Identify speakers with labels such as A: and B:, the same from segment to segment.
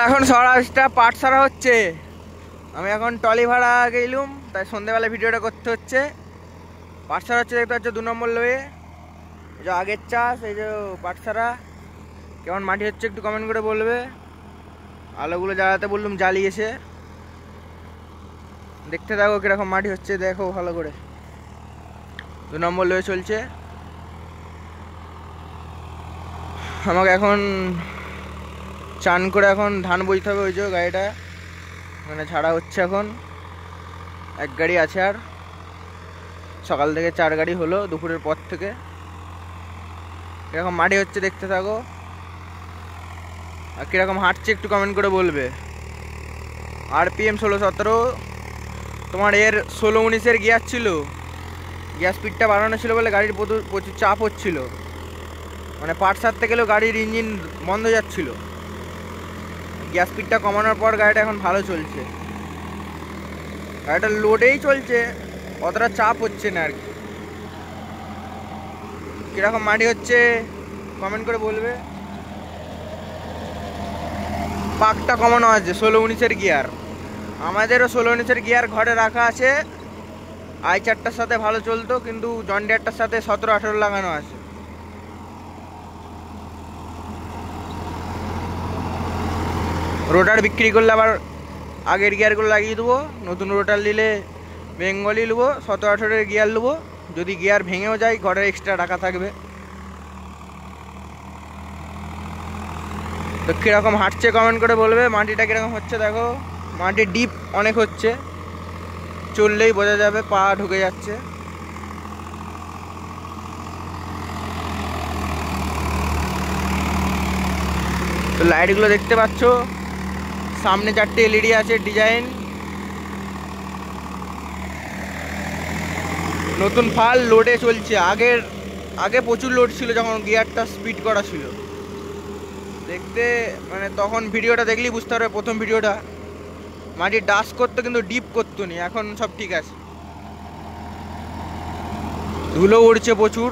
A: এখন সরাসটা পাট সারা হচ্ছে। আমি এখন টলি ভাড়া গেলুম, তাই সন্ধ্যেবেলা ভিডিওটা করতে হচ্ছে। পাট সারা হচ্ছে, দেখতে পাচ্ছ 2 নম্বর লয়ে। এই যে আগের চাষ, এই যে পাট সারা। কেমন মাটি হচ্ছে একটু কমেন্ট করে বলবে। আলোগুলো জ্বালাতে বললুম, জ্বালিয়েছে। দেখতে থাকো কিরকম মাটি হচ্ছে, দেখো ভালো করে। 2 নম্বর লয়ে চলছে। আমাকে এখন চান করে এখন ধান বইতে হবে। ওই যে গাড়িটা মানে ছাড়া হচ্ছে এখন। 1 গাড়ি আছে, আর সকাল থেকে 4 গাড়ি হলো দুপুরের পর থেকে। এরকম মাটি হচ্ছে, দেখতে থাকো। আর কীরকম হাঁটছে একটু কমেন্ট করে বলবে। RPM 16-17। তোমার এর 16-19-এর গিয়ার ছিল। গিয়ার স্পিডটা বাড়ানো ছিল বলে গাড়ির প্রচুর চাপ হচ্ছিল। মানে পাট সারতে গেলেও গাড়ির ইঞ্জিন বন্ধ যাচ্ছিল। গ্যাস স্পিডটা কমানোর পর গাড়িটা এখন ভালো চলছে। গাড়িটা লোডেই চলছে, অতটা চাপ হচ্ছে না আর কি। কীরকম মাটি হচ্ছে কমেন্ট করে বলবে। পাকটা কমানো আছে 16-19-এর গিয়ার। আমাদেরও 16-19-এর গিয়ার ঘরে রাখা আছে। i4টার সাথে ভালো চলতো, কিন্তু জন ডিয়ারটার সাথে 17-18 লাগানো আছে। রোটার বিক্রি করলে আবার আগের গিয়ারগুলো লাগিয়ে দেবো। নতুন রোটার নিলে বেঙ্গলি নেবো, 17-18-এর গিয়ার নেবো। যদি গিয়ার ভেঙেও যায় ঘরে এক্সট্রা টাকা থাকবে। তো কীরকম হাঁটছে কমেন্ট করে বলবে। মাটিটা কীরকম হচ্ছে দেখো, মাটির ডিপ অনেক হচ্ছে, চললেই বোঝা যাবে, পা ঢুকে যাচ্ছে। তো লাইটগুলো দেখতে পাচ্ছ, সামনে 4টে LED আছে ডিজাইন। নতুন ফাল লোডে চলছে। আগে প্রচুর লোড ছিল যখন গিয়ারটা স্পিড করা ছিল। দেখতে মানে তখন ভিডিওটা দেখলেই বুঝতে পারবে, প্রথম ভিডিওটা মাটি ডাস্ট করতো কিন্তু ডিপ করতো নি। এখন সব ঠিক আছে। ধুলো উড়ছে প্রচুর।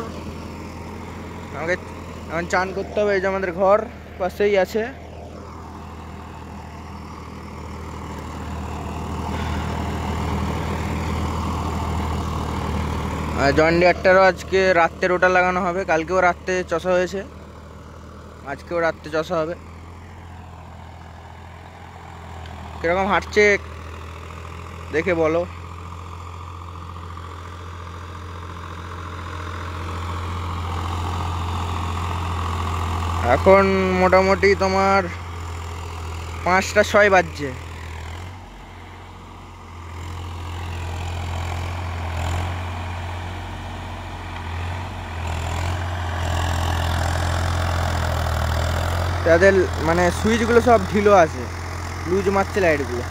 A: আমাকে এখন চান করতে হবে। এই যে আমাদের ঘর পাশেই আছে। আর জন ডিয়ারটারও আজকে রাত্রে রোটার লাগানো হবে। কালকেও রাত্রে চষা হয়েছে, আজকেও রাত্রে চষা হবে। কিরকম হাঁটছে দেখে বলো। এখন মোটামুটি তোমার 5টা 6 বাজছে। তাদের মানে সুইচগুলো সব ঢিলো আছে, লুজ মারছে লাইটগুলো।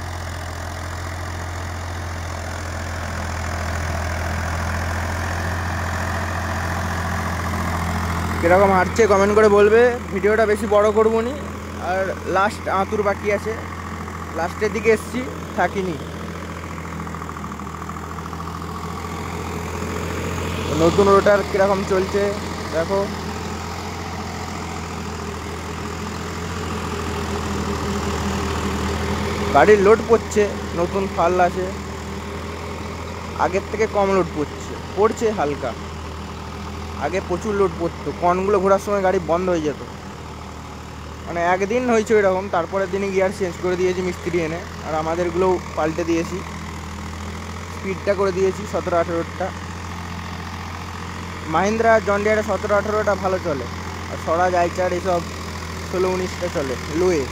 A: কীরকম হাঁটছে কমেন্ট করে বলবে। ভিডিওটা বেশি বড় করবো নি, আর লাস্ট আঁতুর বাকি আছে, লাস্টের দিকে এসছি, থাকিনি। নতুন রোটার কীরকম চলছে দেখো। গাড়ির লোড পড়ছে, নতুন ফাল আছে, আগের থেকে কম লোড পড়ছে হালকা। আগে প্রচুর লোড পড়তো, কর্নগুলো ঘোরার সময় গাড়ি বন্ধ হয়ে যেত। মানে একদিন হয়েছে এরকম, তারপরের দিনে গিয়ার চেঞ্জ করে দিয়েছি মিস্ত্রি এনে, আর আমাদেরগুলোও পাল্টে দিয়েছি। স্পিডটা করে দিয়েছি 17-18টা। মাহিন্দ্রা জন ডিয়ারে 17-18টা ভালো চলে, আর স্বরাজ i4 এসব 16-19টা চলে লোয়ে।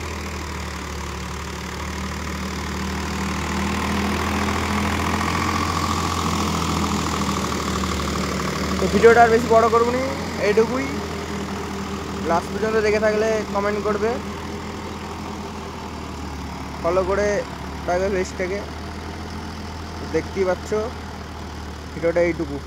A: তো ভিডিওটা আর বেশি বড় করবো নি, এইটুকুই। লাস্ট পর্যন্ত দেখে থাকলে কমেন্ট করবে, ফলো করে থাকবে পেজটাকে। দেখতেই পাচ্ছ ভিডিওটা এইটুকু।